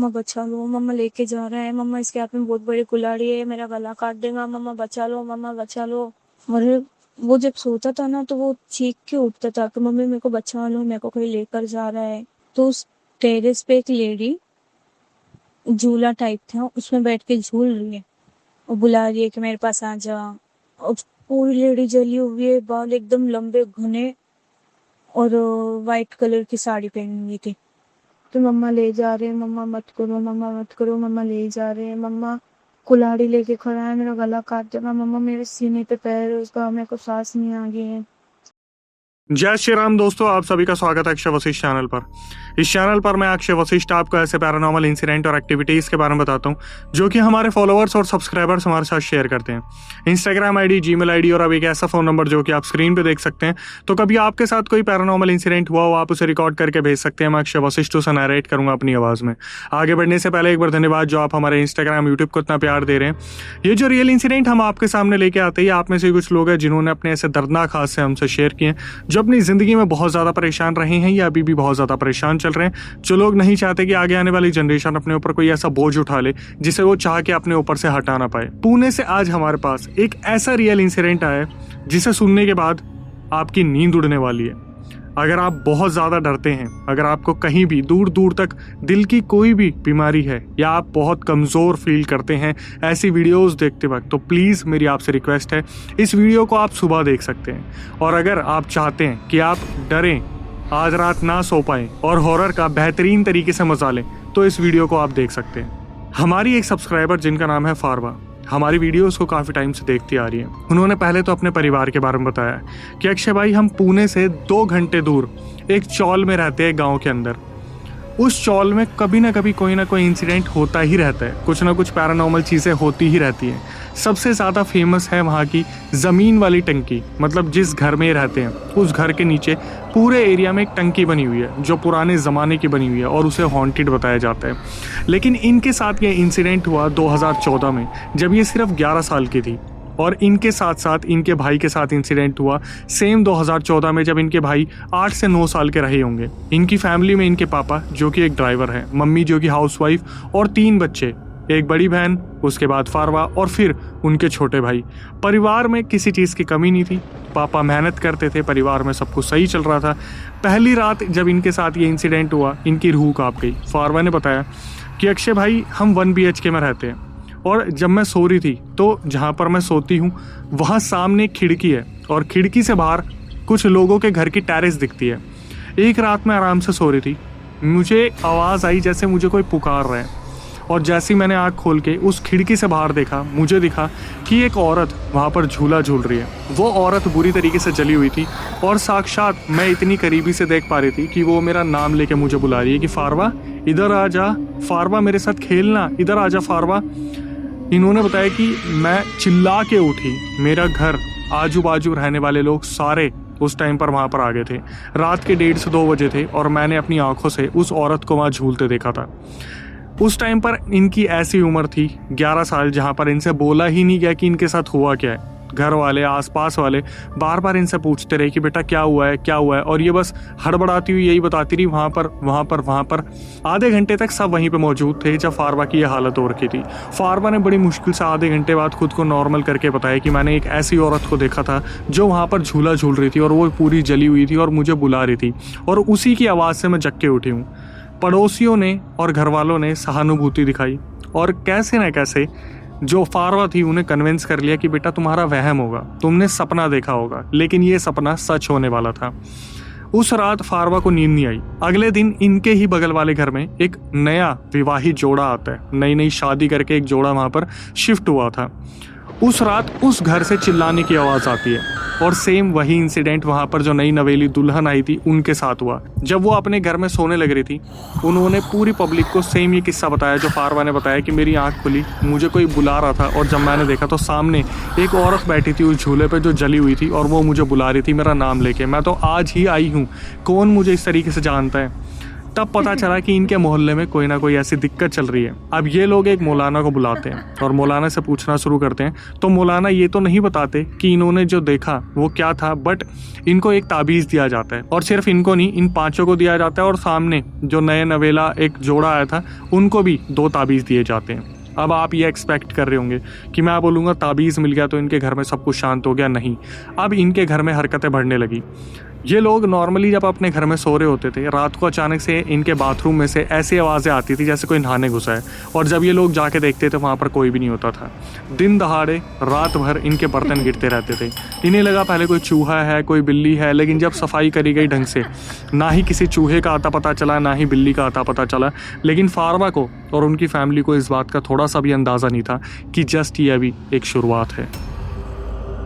मम्मा बचा लो, मम्मा लेके जा रहा है, मम्मा इसके हाथ में बहुत बड़ी कुल्हाड़ी है, मेरा गला काट देगा, मम्मा बचा लो, मम्मा बचा लो। और वो जब सोता था ना तो वो चीख के उठता था कि मम्मी मेरे को बचा लो, मेरे को कोई लेकर जा रहा है। तो उस टेरेस पे एक लेडी झूला टाइप था, उसमें बैठ के झूल रही है और बुला रही है कि मेरे पास आ जा। और पूरी लेडी जली हुई है, बाल एकदम लंबे घने और वाइट कलर की साड़ी पहनी हुई थी। तो मम्मा ले जा रहे हैं, मम्मा मत करो, मम्मा मत करो, मम्मा ले जा रहे हैं, मम्मा कुल्हाड़ी लेके खड़ा है, मेरा गला काट देगा, मम्मा मेरे सीने पे पैर है उसका, मेरे को सांस नहीं आ गई है। जय श्री राम दोस्तों, आप सभी का स्वागत है अक्षय वशिष्ठ चैनल पर। इस चैनल पर मैं अक्षय वशिष्ठ आपको ऐसे पैरानॉर्मल इंसिडेंट और एक्टिविटीज के बारे में बताता हूं जो कि हमारे फॉलोअर्स और सब्सक्राइबर्स हमारे साथ शेयर करते हैं। इंस्टाग्राम आईडी, जीमेल आईडी और अब एक ऐसा फोन नंबर जो कि आप स्क्रीन पे देख सकते हैं। तो कभी आपके साथ कोई पैरानॉर्मल इंसिडेंट हुआ हो, आप उसे रिकॉर्ड करके भेज सकते हैं। मैं अक्षय वशिष्ठ उसे नरेट करूंगा अपनी आवाज में। आगे बढ़ने से पहले एक बार धन्यवाद जो आप हमारे इंस्टाग्राम, यूट्यूब को इतना प्यार दे रहे हैं। ये जो रियल इंसिडेंट हम आपके सामने लेके आते हैं, आप में से कुछ लोग हैं जिन्होंने अपने ऐसे दर्दनाक हादसे हमसे शेयर किए, जो अपनी जिंदगी में बहुत ज्यादा परेशान रहे हैं या अभी भी बहुत ज्यादा परेशान चल रहे हैं, जो लोग नहीं चाहते कि आगे आने वाली जनरेशन अपने ऊपर कोई ऐसा बोझ उठा ले जिसे वो चाह के अपने ऊपर से हटा ना पाए। पुणे से आज हमारे पास एक ऐसा रियल इंसिडेंट आया है जिसे सुनने के बाद आपकी नींद उड़ने वाली है। अगर आप बहुत ज्यादा डरते हैं, अगर आपको कहीं भी दूर दूर तक दिल की कोई भी बीमारी है या आप बहुत कमजोर फील करते हैं ऐसी वीडियोस देखते वक्त, तो प्लीज मेरी आपसे रिक्वेस्ट है, इस वीडियो को आप सुबह देख सकते हैं। और अगर आप चाहते हैं कि आप डरें, आज रात ना सो पाएं और हॉरर का बेहतरीन तरीके से मजा लें, तो इस वीडियो को आप देख सकते हैं। हमारी एक सब्सक्राइबर जिनका नाम है फारवा, हमारी वीडियोस को काफ़ी टाइम से देखती आ रही है। उन्होंने पहले तो अपने परिवार के बारे में बताया कि अक्षय भाई, हम पुणे से 2 घंटे दूर एक चौल में रहते हैं गांव के अंदर। उस चौल में कभी ना कभी कोई ना कोई इंसिडेंट होता ही रहता है, कुछ ना कुछ पैरानॉर्मल चीज़ें होती ही रहती हैं। सबसे ज़्यादा फेमस है वहाँ की ज़मीन वाली टंकी, मतलब जिस घर में रहते हैं उस घर के नीचे पूरे एरिया में एक टंकी बनी हुई है जो पुराने ज़माने की बनी हुई है और उसे हॉन्टेड बताया जाता है। लेकिन इनके साथ ये इंसिडेंट हुआ 2014 में, जब ये सिर्फ 11 साल की थी। और इनके साथ साथ इनके भाई के साथ इंसिडेंट हुआ सेम 2014 में, जब इनके भाई 8 से 9 साल के रहे होंगे। इनकी फैमिली में इनके पापा जो कि एक ड्राइवर है, मम्मी जो कि हाउसवाइफ और 3 बच्चे, एक बड़ी बहन, उसके बाद फारवा और फिर उनके छोटे भाई। परिवार में किसी चीज़ की कमी नहीं थी, पापा मेहनत करते थे, परिवार में सब कुछ सही चल रहा था। पहली रात जब इनके साथ ये इंसिडेंट हुआ, इनकी रूह कांप गई। फारवा ने बताया कि अक्षय भाई, हम 1 BHK में रहते हैं और जब मैं सो रही थी तो जहाँ पर मैं सोती हूँ वहाँ सामने एक खिड़की है और खिड़की से बाहर कुछ लोगों के घर की टेरेस दिखती है। एक रात मैं आराम से सो रही थी, मुझे आवाज़ आई जैसे मुझे कोई पुकार रहा है, और जैसे ही मैंने आँख खोल के उस खिड़की से बाहर देखा, मुझे दिखा कि एक औरत वहाँ पर झूला झूल रही है। वो औरत बुरी तरीके से जली हुई थी और साक्षात मैं इतनी करीबी से देख पा रही थी कि वो मेरा नाम लेके मुझे बुला रही है कि फारवा इधर आ जा, फारवा मेरे साथ खेलना, इधर आ जा फारवा। इन्होंने बताया कि मैं चिल्ला के उठी, मेरा घर, आजू बाजू रहने वाले लोग सारे उस टाइम पर वहाँ पर आ गए थे। रात के 1:30 से 2 बजे थे और मैंने अपनी आंखों से उस औरत को वहाँ झूलते देखा था। उस टाइम पर इनकी ऐसी उम्र थी 11 साल, जहाँ पर इनसे बोला ही नहीं गया कि इनके साथ हुआ क्या है। घर वाले, आसपास वाले बार बार इनसे पूछते रहे कि बेटा क्या हुआ है, क्या हुआ है, और ये बस हड़बड़ाती हुई यही बताती रही, वहाँ पर वहाँ पर वहाँ पर। आधे घंटे तक सब वहीं पे मौजूद थे जब फारवा की ये हालत हो रखी थी। फारवा ने बड़ी मुश्किल से आधे घंटे बाद खुद को नॉर्मल करके बताया कि मैंने एक ऐसी औरत को देखा था जो वहाँ पर झूला झूल रही थी और वो पूरी जली हुई थी और मुझे बुला रही थी, और उसी की आवाज़ से मैं जग के उठी हूँ। पड़ोसियों ने और घर वालों ने सहानुभूति दिखाई और कैसे न कैसे जो फारवा थी उन्हें कन्विंस कर लिया कि बेटा तुम्हारा वहम होगा, तुमने सपना देखा होगा। लेकिन ये सपना सच होने वाला था। उस रात फारवा को नींद नहीं आई। अगले दिन इनके ही बगल वाले घर में एक नया विवाहित जोड़ा आता है, नई नई शादी करके एक जोड़ा वहाँ पर शिफ्ट हुआ था। उस रात उस घर से चिल्लाने की आवाज़ आती है और सेम वही इंसिडेंट वहाँ पर जो नई नवेली दुल्हन आई थी उनके साथ हुआ। जब वो अपने घर में सोने लग रही थी, उन्होंने पूरी पब्लिक को सेम ये किस्सा बताया जो फारवा ने बताया कि मेरी आंख खुली, मुझे कोई बुला रहा था और जब मैंने देखा तो सामने एक औरत बैठी थी उस झूले पे जो जली हुई थी और वो मुझे बुला रही थी मेरा नाम लेके। मैं तो आज ही आई हूँ, कौन मुझे इस तरीके से जानता है। तब पता चला कि इनके मोहल्ले में कोई ना कोई ऐसी दिक्कत चल रही है। अब ये लोग एक मौलाना को बुलाते हैं और मौलाना से पूछना शुरू करते हैं। तो मौलाना ये तो नहीं बताते कि इन्होंने जो देखा वो क्या था, बट इनको एक ताबीज़ दिया जाता है, और सिर्फ इनको नहीं, इन 5 को दिया जाता है, और सामने जो नए नवेला एक जोड़ा आया था उनको भी 2 ताबीज़ दिए जाते हैं। अब आप ये एक्सपेक्ट कर रहे होंगे कि मैं बोलूँगा ताबीज़ मिल गया तो इनके घर में सब कुछ शांत हो गया। नहीं, अब इनके घर में हरकतें बढ़ने लगी। ये लोग नॉर्मली जब अपने घर में सो रहे होते थे, रात को अचानक से इनके बाथरूम में से ऐसी आवाज़ें आती थी जैसे कोई नहाने घुसा है, और जब ये लोग जाके देखते थे वहाँ पर कोई भी नहीं होता था। दिन दहाड़े रात भर इनके बर्तन गिरते रहते थे। इन्हें लगा पहले कोई चूहा है, कोई बिल्ली है, लेकिन जब सफाई करी गई ढंग से, ना ही किसी चूहे का आता पता चला, ना ही बिल्ली का आता पता चला। लेकिन फारवा को और उनकी फैमिली को इस बात का थोड़ा सा भी अंदाज़ा नहीं था कि जस्ट ये अभी एक शुरुआत है।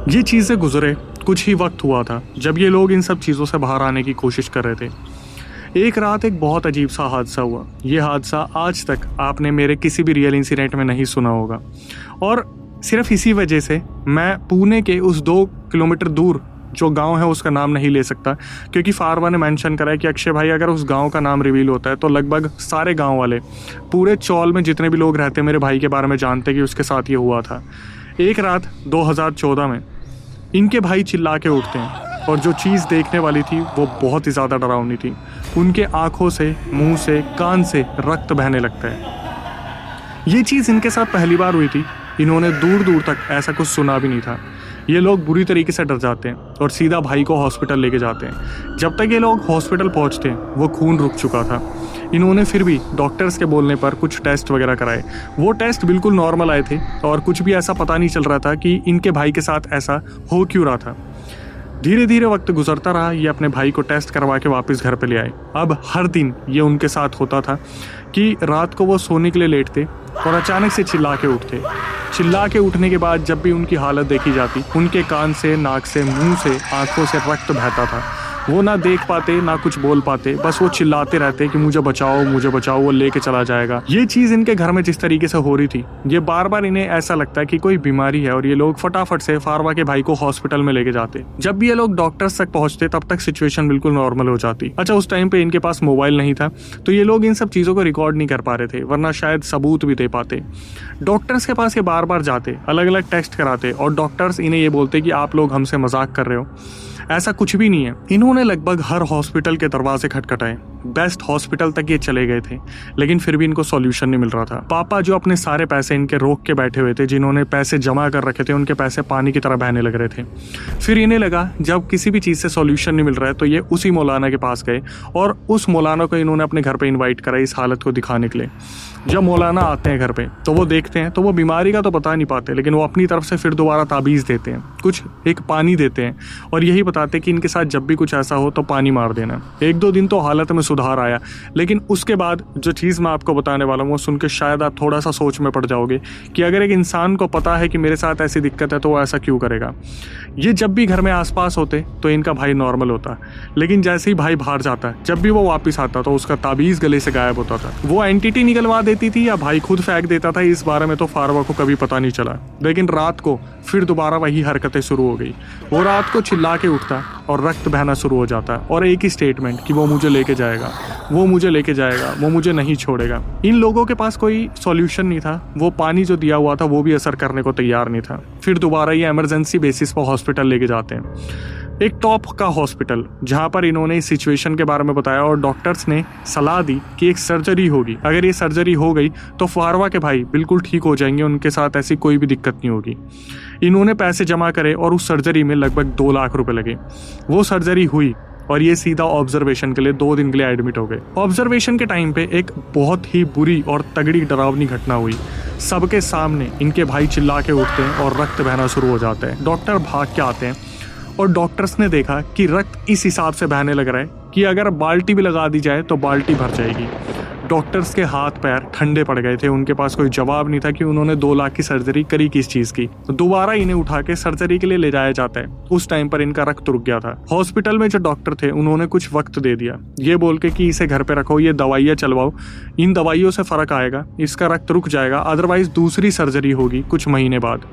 ये चीज़ें गुजरे कुछ ही वक्त हुआ था जब ये लोग इन सब चीज़ों से बाहर आने की कोशिश कर रहे थे। एक रात एक बहुत अजीब सा हादसा हुआ। ये हादसा आज तक आपने मेरे किसी भी रियल इंसिडेंट में नहीं सुना होगा, और सिर्फ इसी वजह से मैं पुणे के उस 2 किलोमीटर दूर जो गांव है उसका नाम नहीं ले सकता, क्योंकि फारवा ने मेंशन करा है कि अक्षय भाई अगर उस गांव का नाम रिवील होता है तो लगभग सारे गांव वाले, पूरे चौल में जितने भी लोग रहते हैं, मेरे भाई के बारे में जानते हैं कि उसके साथ ये हुआ था। एक रात 2014 में इनके भाई चिल्ला के उठते हैं, और जो चीज़ देखने वाली थी वो बहुत ही ज़्यादा डरावनी थी। उनके आँखों से, मुंह से, कान से रक्त बहने लगता है। ये चीज़ इनके साथ पहली बार हुई थी। इन्होंने दूर दूर तक ऐसा कुछ सुना भी नहीं था। ये लोग बुरी तरीके से डर जाते हैं और सीधा भाई को हॉस्पिटल लेके जाते हैं। जब तक ये लोग हॉस्पिटल पहुंचते हैं वो खून रुक चुका था। इन्होंने फिर भी डॉक्टर्स के बोलने पर कुछ टेस्ट वगैरह कराए। वो टेस्ट बिल्कुल नॉर्मल आए थे, और कुछ भी ऐसा पता नहीं चल रहा था कि इनके भाई के साथ ऐसा हो क्यों रहा था। धीरे धीरे वक्त गुजरता रहा। ये अपने भाई को टेस्ट करवा के वापस घर पे ले आए। अब हर दिन ये उनके साथ होता था कि रात को वो सोने के लिए लेटते और अचानक से चिल्ला के उठते। चिल्ला के उठने के बाद जब भी उनकी हालत देखी जाती, उनके कान से, नाक से, मुंह से, आंखों से रक्त बहता था। वो ना देख पाते ना कुछ बोल पाते, बस वो चिल्लाते रहते कि मुझे बचाओ, मुझे बचाओ, वो लेके चला जाएगा। ये चीज़ इनके घर में जिस तरीके से हो रही थी, ये बार बार इन्हें ऐसा लगता है कि कोई बीमारी है, और ये लोग फटाफट से फारवा के भाई को हॉस्पिटल में लेके जाते। जब भी ये लोग डॉक्टर्स तक पहुंचते तब तक सिचुएशन बिल्कुल नॉर्मल हो जाती। अच्छा, उस टाइम पे इनके पास मोबाइल नहीं था, तो ये लोग इन सब चीज़ों को रिकॉर्ड नहीं कर पा रहे थे, वरना शायद सबूत भी दे पाते। डॉक्टर्स के पास ये बार बार जाते, अलग अलग टेस्ट कराते, और डॉक्टर्स इन्हें ये बोलते कि आप लोग हमसे मजाक कर रहे हो, ऐसा कुछ भी नहीं है। इन्होंने लगभग हर हॉस्पिटल के दरवाजे खटखटाए, बेस्ट हॉस्पिटल तक ये चले गए थे, लेकिन फिर भी इनको सॉल्यूशन नहीं मिल रहा था। पापा जो अपने सारे पैसे इनके रोक के बैठे हुए थे, जिन्होंने पैसे जमा कर रखे थे, उनके पैसे पानी की तरह बहने लग रहे थे। फिर इन्हें लगा जब किसी भी चीज़ से सॉल्यूशन नहीं मिल रहा है तो ये उसी मौलाना के पास गए, और उस मौलाना को इन्होंने अपने घर पे इन्वाइट करा इस हालत को दिखाने के लिए। जब मौलाना आते हैं घर पे तो वो देखते हैं, तो वो बीमारी का तो पता नहीं पाते, लेकिन वो अपनी तरफ से फिर दोबारा ताबीज़ देते हैं, कुछ एक पानी देते हैं, और यही बताते हैं कि इनके साथ जब भी कुछ ऐसा हो तो पानी मार देना। 1-2 दिन तो हालत में सुधार आया, लेकिन उसके बाद जो चीज़ मैं आपको बताने वाला हूँ वो सुन के शायद आप थोड़ा सा सोच में पड़ जाओगे कि अगर एक इंसान को पता है कि मेरे साथ ऐसी दिक्कत है तो वो ऐसा क्यों करेगा। ये जब भी घर में आसपास होते तो इनका भाई नॉर्मल होता, लेकिन जैसे ही भाई बाहर जाता, जब भी वो वापस आता तो उसका ताबीज़ गले से गायब होता था। वो एंटिटी निकलवा देती थी या भाई खुद फेंक देता था, इस बारे में तो फारवा को कभी पता नहीं चला। लेकिन रात को फिर दोबारा वही हरकतें शुरू हो गई। वो रात को चिल्ला के उठता और रक्त बहना शुरू हो जाता, और एक ही स्टेटमेंट कि वो मुझे लेके जाएगा, वो मुझे लेके जाएगा, वो मुझे नहीं छोड़ेगा। इन लोगों के पास कोई सॉल्यूशन नहीं था। वो पानी जो दिया हुआ था वो भी असर करने को तैयार नहीं था। फिर दोबारा ये इमरजेंसी बेसिस पर हॉस्पिटल लेके जाते हैं, एक टॉप का हॉस्पिटल, जहां पर इन्होंने इस सिचुएशन के बारे में बताया, और डॉक्टर्स ने सलाह दी कि एक सर्जरी होगी। अगर ये सर्जरी हो गई तो फारवा के भाई बिल्कुल ठीक हो जाएंगे, उनके साथ ऐसी कोई भी दिक्कत नहीं होगी। इन्होंने पैसे जमा करे और उस सर्जरी में लगभग 2 लाख रुपए लगे। वो सर्जरी हुई और ये सीधा ऑब्जर्वेशन के लिए 2 दिन के लिए एडमिट हो गए। ऑब्जर्वेशन के टाइम पे एक बहुत ही बुरी और तगड़ी डरावनी घटना हुई। सबके सामने इनके भाई चिल्ला के उठते हैं और रक्त बहना शुरू हो जाता है। डॉक्टर भाग के आते हैं और डॉक्टर्स ने देखा कि रक्त इस हिसाब से बहने लग रहा है कि अगर बाल्टी भी लगा दी जाए तो बाल्टी भर जाएगी। डॉक्टर्स के हाथ पैर ठंडे पड़ गए थे। उनके पास कोई जवाब नहीं था कि उन्होंने 2 लाख की सर्जरी करी किस चीज की। तो दोबारा इन्हें उठा के सर्जरी के लिए ले जाया जाता है। उस टाइम पर इनका रक्त रुक गया था। हॉस्पिटल में जो डॉक्टर थे उन्होंने कुछ वक्त दे दिया, ये बोल के कि इसे घर पे रखो, ये दवाइयाँ चलवाओ, इन दवाइयों से फर्क आएगा, इसका रक्त रुक जाएगा, अदरवाइज दूसरी सर्जरी होगी कुछ महीने बाद।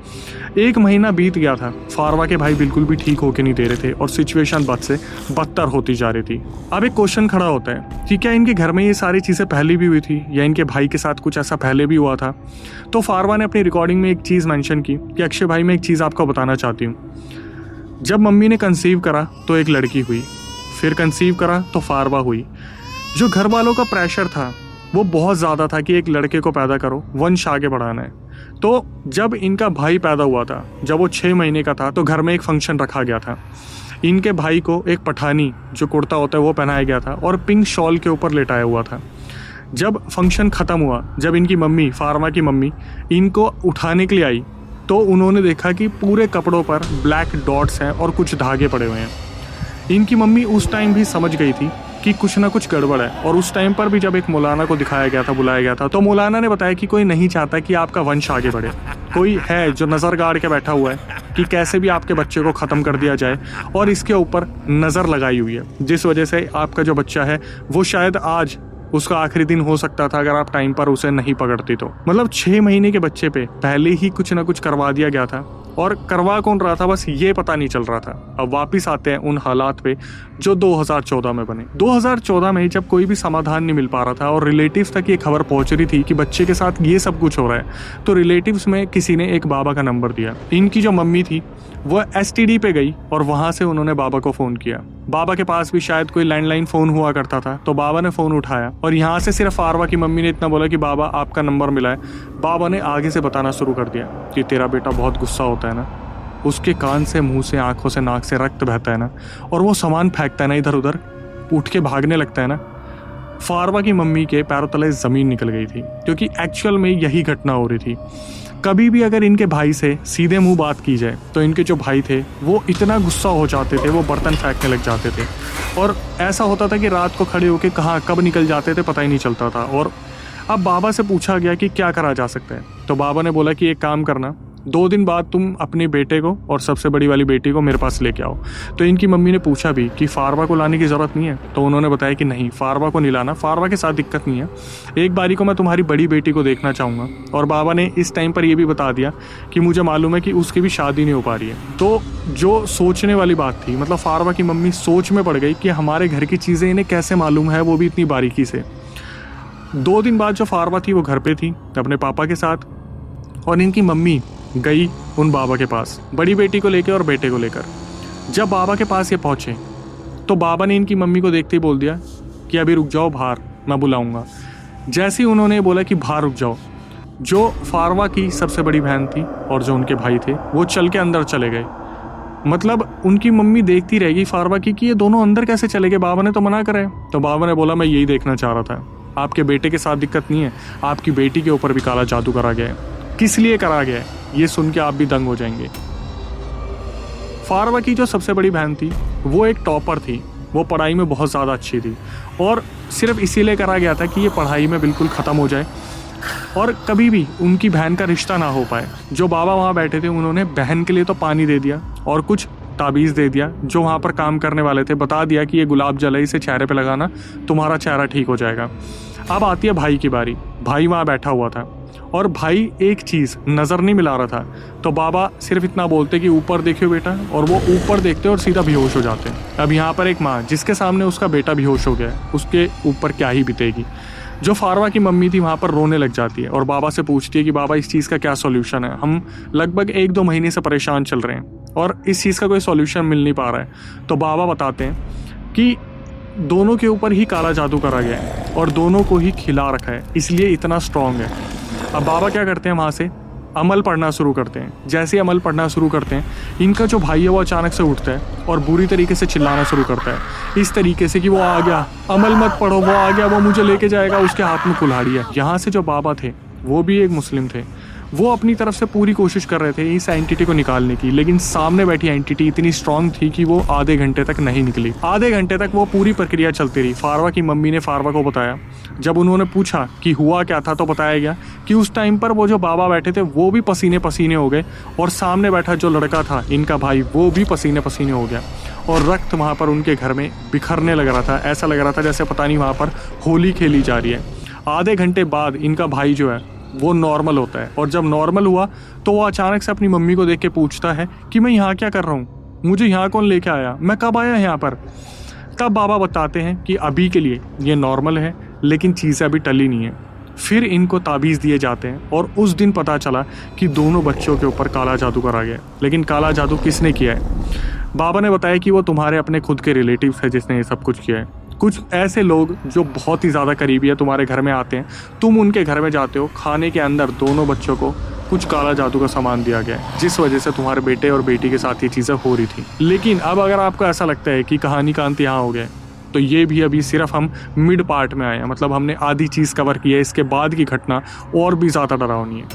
1 महीना बीत गया था। फारवा के भाई बिल्कुल भी ठीक होके नहीं दे रहे थे और सिचुएशन बद से बदतर होती जा रही थी। अब एक क्वेश्चन खड़ा होता है कि क्या इनके घर में ये सारी चीजें पहले भी हुई थी या इनके भाई के साथ कुछ ऐसा पहले भी हुआ था। तो फारवा ने अपनी रिकॉर्डिंग में एक चीज मेंशन की कि अक्षय भाई, मैं एक चीज आपको बताना चाहती हूँ। जब मम्मी ने कंसीव करा तो एक लड़की हुई, फिर कंसीव करा तो फारवा हुई। जो घर वालों का प्रेशर था वो बहुत ज़्यादा था कि एक लड़के को पैदा करो, वंश आगे बढ़ाना है। तो जब इनका भाई पैदा हुआ था, जब वो 6 महीने का था, तो घर में एक फंक्शन रखा गया था। इनके भाई को एक पठानी जो कुर्ता होता है वो पहनाया गया था और पिंक शॉल के ऊपर लेटाया हुआ था। जब फंक्शन ख़त्म हुआ, जब इनकी मम्मी, फारमा की मम्मी, इनको उठाने के लिए आई तो उन्होंने देखा कि पूरे कपड़ों पर ब्लैक डॉट्स हैं और कुछ धागे पड़े हुए हैं। इनकी मम्मी उस टाइम भी समझ गई थी कि कुछ ना कुछ गड़बड़ है। और उस टाइम पर भी जब एक मौलाना को दिखाया गया था, बुलाया गया था, तो मौलाना ने बताया कि कोई नहीं चाहता कि आपका वंश आगे बढ़े। कोई है जो नज़र गाड़ के बैठा हुआ है कि कैसे भी आपके बच्चे को ख़त्म कर दिया जाए, और इसके ऊपर नज़र लगाई हुई है, जिस वजह से आपका जो बच्चा है वो शायद आज उसका आखिरी दिन हो सकता था अगर आप टाइम पर उसे नहीं पकड़ती तो। मतलब 6 महीने के बच्चे पे पहले ही कुछ ना कुछ करवा दिया गया था, और करवा कौन रहा था बस ये पता नहीं चल रहा था। अब वापिस आते हैं उन हालात पे जो 2014 में बने। 2014 में जब कोई भी समाधान नहीं मिल पा रहा था और रिलेटिव्स तक ये खबर पहुंच रही थी कि बच्चे के साथ ये सब कुछ हो रहा है, तो रिलेटिव्स में किसी ने एक बाबा का नंबर दिया। इनकी जो मम्मी थी वो STD पे गई और वहाँ से उन्होंने बाबा को फ़ोन किया। बाबा के पास भी शायद कोई लैंडलाइन फ़ोन हुआ करता था, तो बाबा ने फ़ोन उठाया और यहाँ से सिर्फ फारवा की मम्मी ने इतना बोला कि बाबा आपका नंबर मिला है। बाबा ने आगे से बताना शुरू कर दिया कि तेरा बेटा बहुत गुस्सा होता है ना, उसके कान से, मुंह से, आंखों से, नाक से रक्त बहता है ना, और वो सामान फेंकता है ना इधर उधर, उठ के भागने लगता है ना। फारवा की मम्मी के पैरों तले ज़मीन निकल गई थी, क्योंकि एक्चुअल में यही घटना हो रही थी। कभी भी अगर इनके भाई से सीधे मुंह बात की जाए तो इनके जो भाई थे वो इतना गुस्सा हो जाते थे, वो बर्तन फेंकने लग जाते थे, और ऐसा होता था कि रात को खड़े होकर कहाँ कब निकल जाते थे पता ही नहीं चलता था। और अब बाबा से पूछा गया कि क्या करा जा सकता है, तो बाबा ने बोला कि एक काम करना, 2 दिन बाद तुम अपने बेटे को और सबसे बड़ी वाली बेटी को मेरे पास लेके आओ। तो इनकी मम्मी ने पूछा भी कि फारवा को लाने की ज़रूरत नहीं है, तो उन्होंने बताया कि नहीं, फारवा को नहीं लाना, फारवा के साथ दिक्कत नहीं है, एक बारी को मैं तुम्हारी बड़ी बेटी को देखना चाहूँगा। और बाबा ने इस टाइम पर यह भी बता दिया कि मुझे मालूम है कि उसकी भी शादी नहीं हो पा रही है। तो जो सोचने वाली बात थी, मतलब फारवा की मम्मी सोच में पड़ गई कि हमारे घर की चीज़ें इन्हें कैसे मालूम है, वो भी इतनी बारीकी से। 2 दिन बाद जो फारवा थी वो घर पे थी अपने पापा के साथ, और इनकी मम्मी गई उन बाबा के पास बड़ी बेटी को लेकर और बेटे को लेकर। जब बाबा के पास ये पहुँचे तो बाबा ने इनकी मम्मी को देखते ही बोल दिया कि अभी रुक जाओ बाहर, मैं बुलाऊंगा। जैसे ही उन्होंने बोला कि बाहर रुक जाओ, जो फारवा की सबसे बड़ी बहन थी और जो उनके भाई थे वो चल के अंदर चले गए। मतलब उनकी मम्मी देखती रहेगी फारवा की कि ये दोनों अंदर कैसे चले गए, बाबा ने तो मना करा है। तो बाबा ने बोला मैं यही देखना चाह रहा था, आपके बेटे के साथ दिक्कत नहीं है, आपकी बेटी के ऊपर भी काला जादू करा गया है। किस लिए करा गया है ये सुन के आप भी दंग हो जाएंगे। फारवा की जो सबसे बड़ी बहन थी वो एक टॉपर थी, वो पढ़ाई में बहुत ज़्यादा अच्छी थी, और सिर्फ इसीलिए करा गया था कि ये पढ़ाई में बिल्कुल ख़त्म हो जाए और कभी भी उनकी बहन का रिश्ता ना हो पाए। जो बाबा वहाँ बैठे थे उन्होंने बहन के लिए तो पानी दे दिया और कुछ ताबीज़ दे दिया। जो वहाँ पर काम करने वाले थे बता दिया कि ये गुलाब जल है, इसे चेहरे पे लगाना, तुम्हारा चेहरा ठीक हो जाएगा। अब आती है भाई की बारी। भाई वहाँ बैठा हुआ था और भाई एक चीज़ नज़र नहीं मिला रहा था, तो बाबा सिर्फ इतना बोलते कि ऊपर देखियो बेटा, और वो ऊपर देखते और सीधा बेहोश हो जाते। अब यहाँ पर एक माँ जिसके सामने उसका बेटा बेहोश हो गया, उसके ऊपर क्या ही बीतेगी। जो फारवा की मम्मी थी वहाँ पर रोने लग जाती है और बाबा से पूछती है कि बाबा इस चीज़ का क्या सॉल्यूशन है, हम लगभग 1-2 महीने से परेशान चल रहे हैं और इस चीज़ का कोई सॉल्यूशन मिल नहीं पा रहा है। तो बाबा बताते हैं कि दोनों के ऊपर ही काला जादू करा गया है और दोनों को ही खिला रखा है, इसलिए इतना स्ट्रॉन्ग है। अब बाबा क्या करते हैं, वहाँ से अमल पढ़ना शुरू करते हैं। जैसे अमल पढ़ना शुरू करते हैं, इनका जो भाई है वो अचानक से उठता है और बुरी तरीके से चिल्लाना शुरू करता है, इस तरीके से कि वो आ गया, अमल मत पढ़ो, वो आ गया, वो मुझे लेके जाएगा, उसके हाथ में कुल्हाड़ी है। यहाँ से जो बाबा थे वो भी एक मुस्लिम थे, वो अपनी तरफ से पूरी कोशिश कर रहे थे इस एंटिटी को निकालने की, लेकिन सामने बैठी एंटिटी इतनी स्ट्रांग थी कि वो आधे घंटे तक नहीं निकली। आधे घंटे तक वो पूरी प्रक्रिया चलती रही। फारवा की मम्मी ने फारवा को बताया, जब उन्होंने पूछा कि हुआ क्या था, तो बताया गया कि उस टाइम पर वो जो बाबा बैठे थे वो भी पसीने पसीने हो गए, और सामने बैठा जो लड़का था इनका भाई वो भी पसीने पसीने हो गया, और रक्त वहाँ पर उनके घर में बिखरने लग रहा था। ऐसा लग रहा था जैसे पता नहीं वहाँ पर होली खेली जा रही है। आधे घंटे बाद इनका भाई जो है वो नॉर्मल होता है, और जब नॉर्मल हुआ तो वो अचानक से अपनी मम्मी को देख के पूछता है कि मैं यहाँ क्या कर रहा हूँ, मुझे यहाँ कौन लेके आया, मैं कब आया यहाँ पर। तब बाबा बताते हैं कि अभी के लिए ये नॉर्मल है, लेकिन चीज़ें अभी टली नहीं है। फिर इनको ताबीज़ दिए जाते हैं, और उस दिन पता चला कि दोनों बच्चों के ऊपर काला जादू करा गया। लेकिन काला जादू किसने किया है? बाबा ने बताया कि वो तुम्हारे अपने खुद के रिलेटिव है जिसने ये सब कुछ किया है। कुछ ऐसे लोग जो बहुत ही ज़्यादा करीबी है तुम्हारे घर में आते हैं, तुम उनके घर में जाते हो, खाने के अंदर दोनों बच्चों को कुछ काला जादू का सामान दिया गया है, जिस वजह से तुम्हारे बेटे और बेटी के साथ ये चीज़ें हो रही थी। लेकिन अब अगर आपको ऐसा लगता है कि कहानी का अंत यहाँ हो गया, तो ये भी अभी सिर्फ हम मिड पार्ट में आए हैं, मतलब हमने आधी चीज़ कवर की है। इसके बाद की घटना और भी ज़्यादा डरावनी है।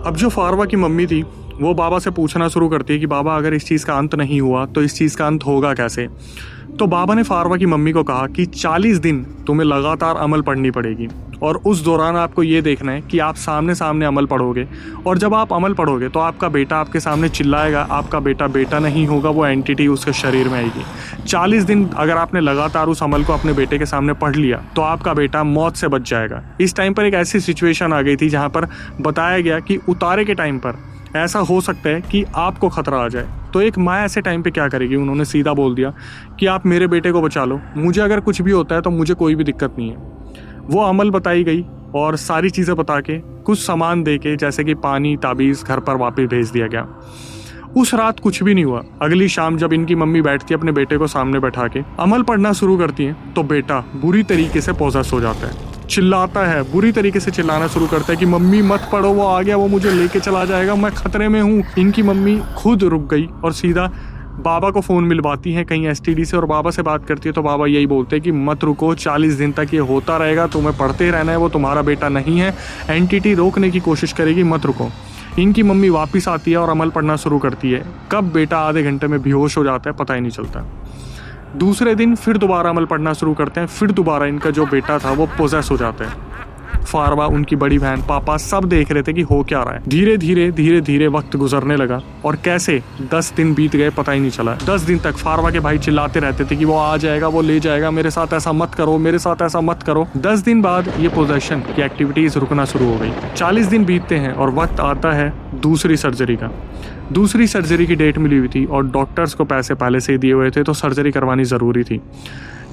अब जो फारवा की मम्मी थी वो बाबा से पूछना शुरू करती है कि बाबा अगर इस चीज़ का अंत नहीं हुआ तो इस चीज़ का अंत होगा कैसे। तो बाबा ने फारवा की मम्मी को कहा कि 40 दिन तुम्हें लगातार अमल पढ़नी पड़ेगी, और उस दौरान आपको ये देखना है कि आप सामने सामने अमल पढ़ोगे, और जब आप अमल पढ़ोगे तो आपका बेटा आपके सामने चिल्लाएगा, आपका बेटा बेटा नहीं होगा, वो एंटिटी उसके शरीर में आएगी। 40 दिन अगर आपने लगातार उस अमल को अपने बेटे के सामने पढ़ लिया तो आपका बेटा मौत से बच जाएगा। इस टाइम पर एक ऐसी सिचुएशन आ गई थी जहाँ पर बताया गया कि उतारे के टाइम पर ऐसा हो सकता है कि आपको खतरा आ जाए। तो एक माँ ऐसे टाइम पे क्या करेगी? उन्होंने सीधा बोल दिया कि आप मेरे बेटे को बचा लो, मुझे अगर कुछ भी होता है तो मुझे कोई भी दिक्कत नहीं है। वो अमल बताई गई और सारी चीज़ें बता के कुछ सामान दे के, जैसे कि पानी, ताबीज़, घर पर वापस भेज दिया गया। उस रात कुछ भी नहीं हुआ। अगली शाम जब इनकी मम्मी बैठती है अपने बेटे को सामने बैठा के अमल पढ़ना शुरू करती है, तो बेटा बुरी तरीके से पोजेस हो जाता है, चिल्लाता है, बुरी तरीके से चिल्लाना शुरू करता है कि मम्मी मत पढ़ो, वो आ गया, वो मुझे लेके चला जाएगा, मैं खतरे में हूँ। इनकी मम्मी खुद रुक गई और सीधा बाबा को फ़ोन मिलवाती हैं कहीं एसटीडी से, और बाबा से बात करती है। तो बाबा यही बोलते हैं कि मत रुको, 40 दिन तक ये होता रहेगा, तुम्हें पढ़ते रहना है, वो तुम्हारा बेटा नहीं है, एंटिटी रोकने की कोशिश करेगी, मत रुको। इनकी मम्मी वापस आती है और अमल पढ़ना शुरू करती है। कब बेटा आधे घंटे में बेहोश हो जाता है पता ही नहीं चलता। दूसरे दिन फिर दोबारा अमल पढ़ना शुरू करते हैं, फिर दोबारा इनका जो बेटा था वो पोजेस हो जाता है। फारवा, उनकी बड़ी बहन, पापा सब देख रहे थे कि हो क्या रहा है। धीरे धीरे वक्त गुजरने लगा, और कैसे 10 दिन बीत गए पता ही नहीं चला। 10 दिन तक फारवा के भाई चिल्लाते रहते थे कि वो आ जाएगा, वो ले जाएगा, मेरे साथ ऐसा मत करो, मेरे साथ ऐसा मत करो। 10 दिन बाद ये पोजेशन की एक्टिविटीज रुकना शुरू हो गई। 40 दिन बीतते हैं और वक्त आता है दूसरी सर्जरी का। दूसरी सर्जरी की डेट मिली हुई थी और डॉक्टर्स को पैसे पहले से ही दिए हुए थे, तो सर्जरी करवानी ज़रूरी थी।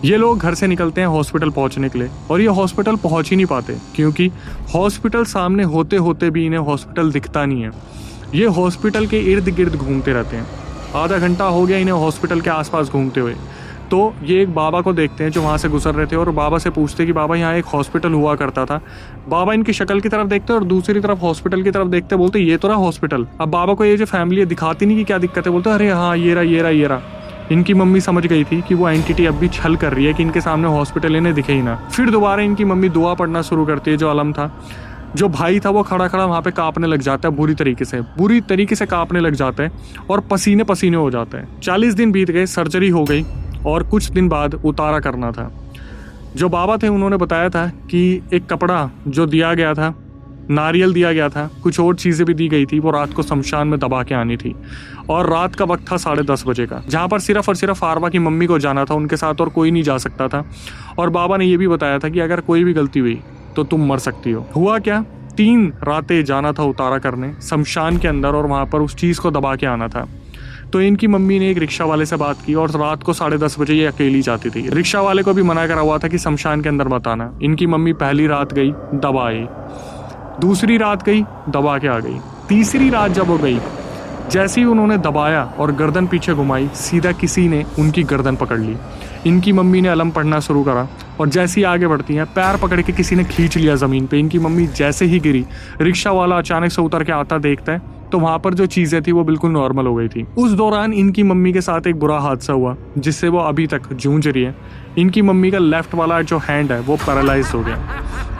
ये लोग घर से निकलते हैं हॉस्पिटल पहुंचने के लिए, और ये हॉस्पिटल पहुंच ही नहीं पाते, क्योंकि हॉस्पिटल सामने होते होते भी इन्हें हॉस्पिटल दिखता नहीं है। ये हॉस्पिटल के इर्द गिर्द घूमते रहते हैं। आधा घंटा हो गया इन्हें हॉस्पिटल के आसपास घूमते हुए। तो ये एक बाबा को देखते हैं जो वहाँ से गुजर रहे थे, और बाबा से पूछते कि बाबा यहाँ एक हॉस्पिटल हुआ करता था। बाबा इनकी शक्ल की तरफ देखते और दूसरी तरफ हॉस्पिटल की तरफ देखते, बोलते ये तो रहा हॉस्पिटल। अब बाबा को ये जो फैमिली है दिखाती नहीं कि क्या दिक्कत है, बोलते अरे हाँ ये रहा ये रहा ये रहा। इनकी मम्मी समझ गई थी कि वो एंटिटी अब भी छल कर रही है कि इनके सामने हॉस्पिटल इन्हें दिखे ही ना। फिर दोबारा इनकी मम्मी दुआ पढ़ना शुरू करती है। जो अलम था, जो भाई था, वो खड़ा खड़ा वहाँ पे कांपने लग जाता है, बुरी तरीके से कांपने लग जाता है और पसीने पसीने हो जाता है। 40 दिन बीत गए, सर्जरी हो गई, और कुछ दिन बाद उतारा करना था। जो बाबा थे उन्होंने बताया था कि एक कपड़ा जो दिया गया था, नारियल दिया गया था, कुछ और चीज़ें भी दी गई थी, वो रात को शमशान में दबा के आनी थी। और रात का वक्त था 10:30 बजे का, जहाँ पर सिर्फ और सिर्फ फारवा की मम्मी को जाना था, उनके साथ और कोई नहीं जा सकता था। और बाबा ने ये भी बताया था कि अगर कोई भी गलती हुई तो तुम मर सकती हो। हुआ क्या, 3 रातें जाना था उतारा करने शमशान के अंदर, और वहाँ पर उस चीज़ को दबा के आना था। तो इनकी मम्मी ने एक रिक्शा वाले से बात की, और रात को 10:30 बजे ये अकेली जाती थी। रिक्शा वाले को भी मना करा हुआ था कि शमशान के अंदर मत आना। इनकी मम्मी पहली रात गई, दबा आई, दूसरी रात गई, दबा के आ गई, तीसरी रात जब वो गई, जैसे ही उन्होंने दबाया और गर्दन पीछे घुमाई, सीधा किसी ने उनकी गर्दन पकड़ ली। इनकी मम्मी ने अलम पढ़ना शुरू करा, और जैसे ही आगे बढ़ती हैं पैर पकड़ के किसी ने खींच लिया ज़मीन पे। इनकी मम्मी जैसे ही गिरी, रिक्शा वाला अचानक से उतर के आता देखता है तो वहाँ पर जो चीज़ें थी वो बिल्कुल नॉर्मल हो गई थी। उस दौरान इनकी मम्मी के साथ एक बुरा हादसा हुआ जिससे वो अभी तक जूझ रही है। इनकी मम्मी का लेफ्ट वाला जो हैंड है वो पैरालाइज हो गया।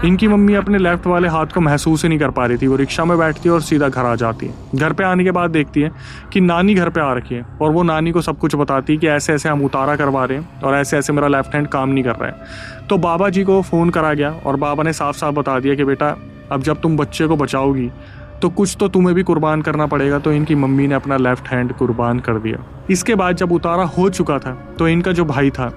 इनकी मम्मी अपने लेफ्ट वाले हाथ को महसूस ही नहीं कर पा रही थी। वो रिक्शा में बैठती है और सीधा घर आ जाती है। घर पे आने के बाद देखती है कि नानी घर पे आ रखी है और वो नानी को सब कुछ बताती है कि ऐसे ऐसे हम उतारा करवा रहे हैं और ऐसे ऐसे मेरा लेफ्ट हैंड काम नहीं कर रहा है। तो बाबा जी को फ़ोन करा गया और बाबा ने साफ साफ बता दिया कि बेटा अब जब तुम बच्चे को बचाओगी तो कुछ तो तुम्हें भी कुर्बान करना पड़ेगा। तो इनकी मम्मी ने अपना लेफ्ट हैंड कुर्बान कर दिया। इसके बाद जब उतारा हो चुका था तो इनका जो भाई था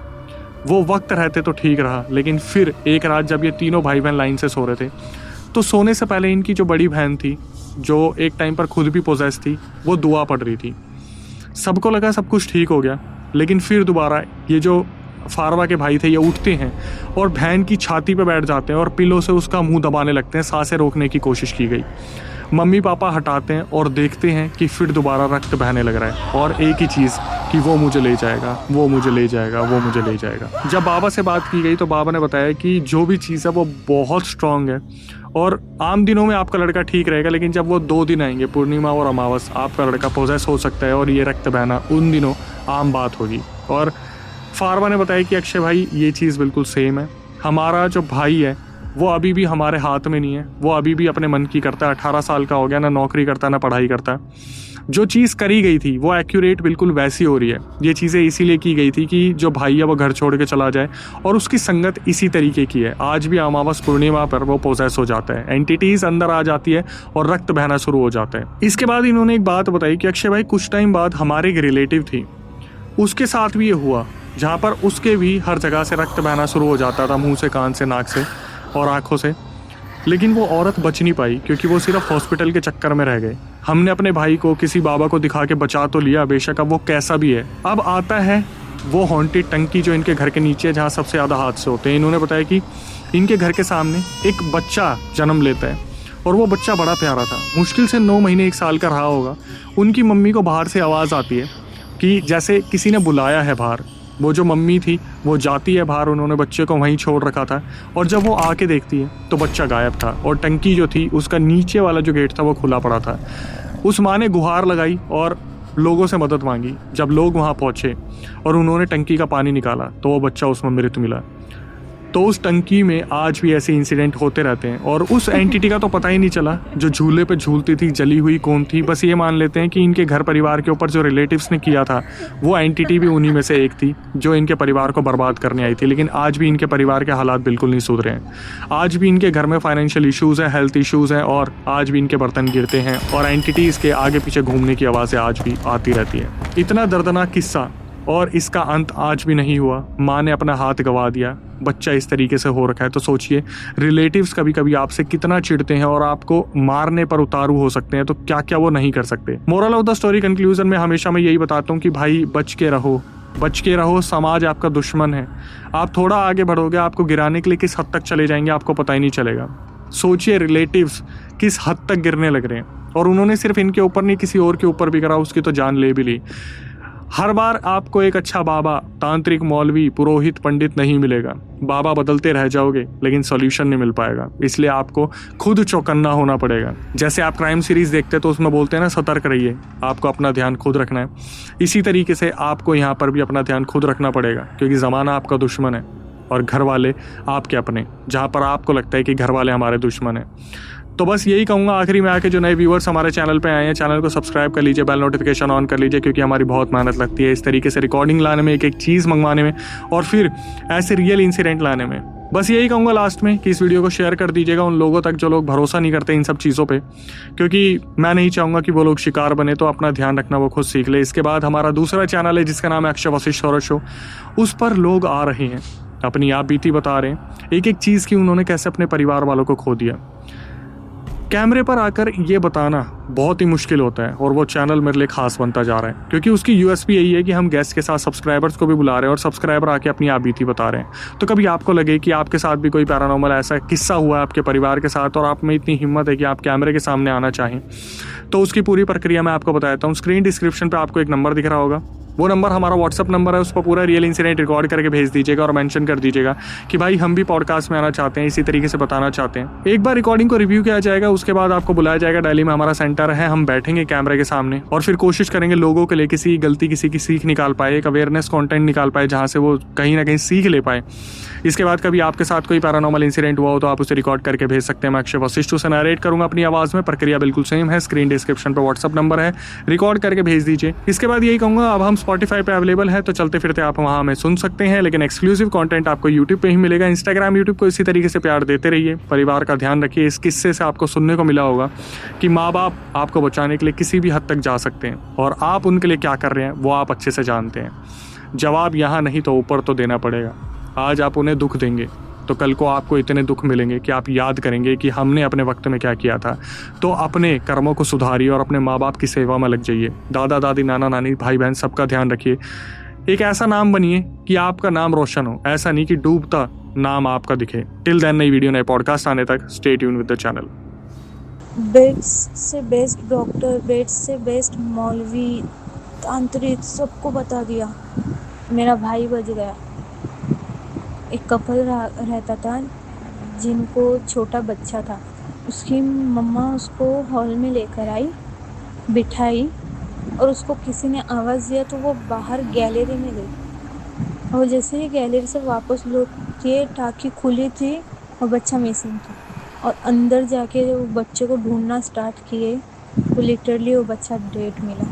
वो वक्त रहते तो ठीक रहा, लेकिन फिर एक रात जब ये तीनों भाई बहन लाइन से सो रहे थे तो सोने से पहले इनकी जो बड़ी बहन थी, जो एक टाइम पर खुद भी पोजेस थी, वो दुआ पढ़ रही थी। सबको लगा सब कुछ ठीक हो गया, लेकिन फिर दोबारा ये जो फारवा के भाई थे ये उठते हैं और बहन की छाती पे बैठ जाते हैं और पिलो से उसका मुंह दबाने लगते हैं। सांसें रोकने की कोशिश की गई। मम्मी पापा हटाते हैं और देखते हैं कि फिर दोबारा रक्त बहने लग रहा है और एक ही चीज़ कि वो मुझे ले जाएगा, वो मुझे ले जाएगा, वो मुझे ले जाएगा। जब बाबा से बात की गई तो बाबा ने बताया कि जो भी चीज़ है वो बहुत स्ट्रांग है और आम दिनों में आपका लड़का ठीक रहेगा, लेकिन जब वो 2 दिन आएंगे, पूर्णिमा और अमावस, आपका लड़का पोजेस हो सकता है और ये रक्त बहना उन दिनों आम बात होगी। और फारवा ने बताया कि अक्षय भाई ये चीज़ बिल्कुल सेम है। हमारा जो भाई है वो अभी भी हमारे हाथ में नहीं है, वो अभी भी अपने मन की करता है। 18 साल का हो गया, ना नौकरी करता ना पढ़ाई करता। जो चीज़ करी गई थी वो एक्यूरेट बिल्कुल वैसी हो रही है। ये चीज़ें इसीलिए की गई थी कि जो भाई है वो घर छोड़ के चला जाए और उसकी संगत इसी तरीके की है। आज भी अमावस पूर्णिमा पर वो पोजेस हो जाता है, एंटिटीज़ अंदर आ जाती है और रक्त बहना शुरू हो जाता है। इसके बाद इन्होंने एक बात बताई कि अक्षय भाई कुछ टाइम बाद हमारे एक रिलेटिव थी, उसके साथ भी ये हुआ, जहाँ पर उसके भी हर जगह से रक्त बहना शुरू हो जाता था, मुंह से, कान से, नाक से और आंखों से। लेकिन वो औरत बच नहीं पाई क्योंकि वो सिर्फ हॉस्पिटल के चक्कर में रह गए। हमने अपने भाई को किसी बाबा को दिखा के बचा तो लिया, बेशक अब वो कैसा भी है। अब आता है वो हॉन्टेड टंकी जो इनके घर के नीचे है, जहाँ सबसे ज़्यादा हादसे होते हैं। इन्होंने बताया कि इनके घर के सामने एक बच्चा जन्म लेता है और वो बच्चा बड़ा प्यारा था, मुश्किल से 9 महीने 1 साल का रहा होगा। उनकी मम्मी को बाहर से आवाज़ आती है कि जैसे किसी ने बुलाया है बाहर। वो जो मम्मी थी वो जाती है बाहर, उन्होंने बच्चे को वहीं छोड़ रखा था और जब वो आके देखती है तो बच्चा गायब था और टंकी जो थी उसका नीचे वाला जो गेट था वो खुला पड़ा था। उस माँ ने गुहार लगाई और लोगों से मदद मांगी। जब लोग वहाँ पहुँचे और उन्होंने टंकी का पानी निकाला तो वो बच्चा उसमें मृत मिला। तो उस टंकी में आज भी ऐसे इंसिडेंट होते रहते हैं और उस एंटिटी का तो पता ही नहीं चला जो झूले पे झूलती थी, जली हुई कौन थी। बस ये मान लेते हैं कि इनके घर परिवार के ऊपर जो रिलेटिव्स ने किया था वो एंटिटी भी उन्हीं में से एक थी जो इनके परिवार को बर्बाद करने आई थी। लेकिन आज भी इनके परिवार के हालात बिल्कुल नहीं सुधरे हैं। आज भी इनके घर में फाइनेंशियल इशूज़ हैं, हेल्थ इशूज़ हैं और आज भी इनके बर्तन गिरते हैं और एंटिटीज़ के आगे पीछे घूमने की आवाज़ें आज भी आती रहती है। इतना दर्दनाक किस्सा और इसका अंत आज भी नहीं हुआ। माँ ने अपना हाथ गंवा दिया, बच्चा इस तरीके से हो रखा है। तो सोचिए रिलेटिव्स कभी कभी आपसे कितना चिढ़ते हैं और आपको मारने पर उतारू हो सकते हैं, तो क्या क्या वो नहीं कर सकते। Moral of the story conclusion में हमेशा मैं यही बताता हूँ कि भाई बच के रहो। समाज आपका दुश्मन है। आप थोड़ा आगे बढ़ोगे, आपको गिराने के लिए किस हद तक चले जाएंगे आपको पता ही नहीं चलेगा। सोचिए रिलेटिव्स किस हद तक गिरने लग रहे हैं और उन्होंने सिर्फ इनके ऊपर नहीं किसी और के ऊपर भी करा, उसकी तो जान ले भी ली। हर बार आपको एक अच्छा बाबा, तांत्रिक, मौलवी, पुरोहित, पंडित नहीं मिलेगा। बाबा बदलते रह जाओगे लेकिन सॉल्यूशन नहीं मिल पाएगा। इसलिए आपको खुद चौकन्ना होना पड़ेगा। जैसे आप क्राइम सीरीज देखते हैं तो उसमें बोलते हैं ना, सतर्क रहिए, आपको अपना ध्यान खुद रखना है। इसी तरीके से आपको यहाँ पर भी अपना ध्यान खुद रखना पड़ेगा क्योंकि ज़माना आपका दुश्मन है और घर वाले आपके अपने। जहाँ पर आपको लगता है कि घर वाले हमारे दुश्मन हैं। तो बस यही कहूँगा आखिरी में आके, जो नए व्यूअर्स हमारे चैनल पे आए हैं, चैनल को सब्सक्राइब कर लीजिए, बेल नोटिफिकेशन ऑन कर लीजिए क्योंकि हमारी बहुत मेहनत लगती है इस तरीके से रिकॉर्डिंग लाने में, एक एक चीज़ मंगवाने में और फिर ऐसे रियल इंसिडेंट लाने में। बस यही कहूँगा लास्ट में कि इस वीडियो को शेयर कर दीजिएगा उन लोगों तक जो लोग भरोसा नहीं करते इन सब चीज़ों पे, क्योंकि मैं नहीं चाहूँगा कि वो लोग शिकार बने। तो अपना ध्यान रखना वो खुद सीख ले। इसके बाद हमारा दूसरा चैनल है जिसका नाम है अक्षय वशिष्ठ हॉरर शो। उस पर लोग आ रहे हैं, अपनी आप बीती बता रहे हैं, एक एक चीज़ की उन्होंने कैसे अपने परिवार वालों को खो दिया। कैमरे पर आकर ये बताना बहुत ही मुश्किल होता है और वो चैनल मेरे लिए खास बनता जा रहा है क्योंकि उसकी यूएसपी यही है कि हम गेस्ट के साथ सब्सक्राइबर्स को भी बुला रहे हैं और सब्सक्राइबर आके अपनी आप बीती बता रहे हैं। तो कभी आपको लगे कि आपके साथ भी कोई पैरानॉर्मल ऐसा किस्सा हुआ है आपके परिवार के साथ और आप में इतनी हिम्मत है कि आप कैमरे के सामने आना चाहें, तो उसकी पूरी प्रक्रिया मैं आपको बताता हूँ। स्क्रीन डिस्क्रिप्शन पर आपको एक नंबर दिख रहा होगा, वो नंबर हमारा व्हाट्सअप नंबर है, उस पर पूरा रियल इंसिडेंट रिकॉर्ड करके भेज दीजिएगा और मेंशन कर दीजिएगा कि भाई हम भी पॉडकास्ट में आना चाहते हैं, इसी तरीके से बताना चाहते हैं। एक बार रिकॉर्डिंग को रिव्यू किया जाएगा, उसके बाद आपको बुलाया जाएगा। दिल्ली में हमारा सेंटर है, हम बैठेंगे कैमरे के सामने और फिर कोशिश करेंगे लोगों के लिए किसी गलती, किसी की सीख निकाल पाए, एक अवेयरनेस कंटेंट निकाल पाए जहाँ से वो कहीं ना कहीं सीख ले पाए। इसके बाद कभी आपके साथ कोई पैरानॉर्मल इंसिडेंट हुआ हो तो आप उसे रिकॉर्ड करके भेज सकते हैं। मैं अक्षय वशिष्ठ उसे नरेट करूंगा अपनी आवाज़ में। प्रक्रिया बिल्कुल सेम है, स्क्रीन डिस्क्रिप्शन पर व्हाट्सअप नंबर है, रिकॉर्ड करके भेज दीजिए। इसके बाद यही कहूँगा, अब हम स्पॉटिफाई पे अवेलेबल है, तो चलते फिरते आप वहाँ हमें सुन सकते हैं, लेकिन एक्सक्लूसिव कंटेंट आपको यूट्यूब पे ही मिलेगा। इंस्टाग्राम, यूट्यूब को इसी तरीके से प्यार देते रहिए। परिवार का ध्यान रखिए। इस किस्से से आपको सुनने को मिला होगा कि माँ बाप आपको बचाने के लिए किसी भी हद तक जा सकते हैं और आप उनके लिए क्या कर रहे हैं वो आप अच्छे से जानते हैं। जवाब यहाँ नहीं तो ऊपर तो देना पड़ेगा। आज आप उन्हें दुख देंगे तो कल को आपको इतने दुख मिलेंगे कि आप याद करेंगे कि हमने अपने वक्त में क्या किया था। तो अपने कर्मों को सुधारिए और अपने माँ बाप की सेवा में लग जाइए। दादा दादी, नाना नानी, भाई बहन, सबका ध्यान रखिए। एक ऐसा नाम बनिए कि आपका नाम रोशन हो, ऐसा नहीं कि डूबता नाम आपका दिखे। टिल देन, नई वीडियो, नए पॉडकास्ट आने तक stay tune with the channel. Beds से बेस्ट डॉक्टर, बेड्स से बेस्ट मौलवी, तांत्रिक, सबको बता दिया। मेरा भाई बच गया। एक कपल रहता था जिनको छोटा बच्चा था। उसकी मम्मा उसको हॉल में लेकर आई, बिठाई और उसको किसी ने आवाज़ दिया तो वो बाहर गैलरी में गई और जैसे ही गैलरी से वापस लौटी, टाँकी खुली थी और बच्चा मिसिंग था। और अंदर जाके वो बच्चे को ढूंढना स्टार्ट किए तो लिटरली वो बच्चा डेड मिला।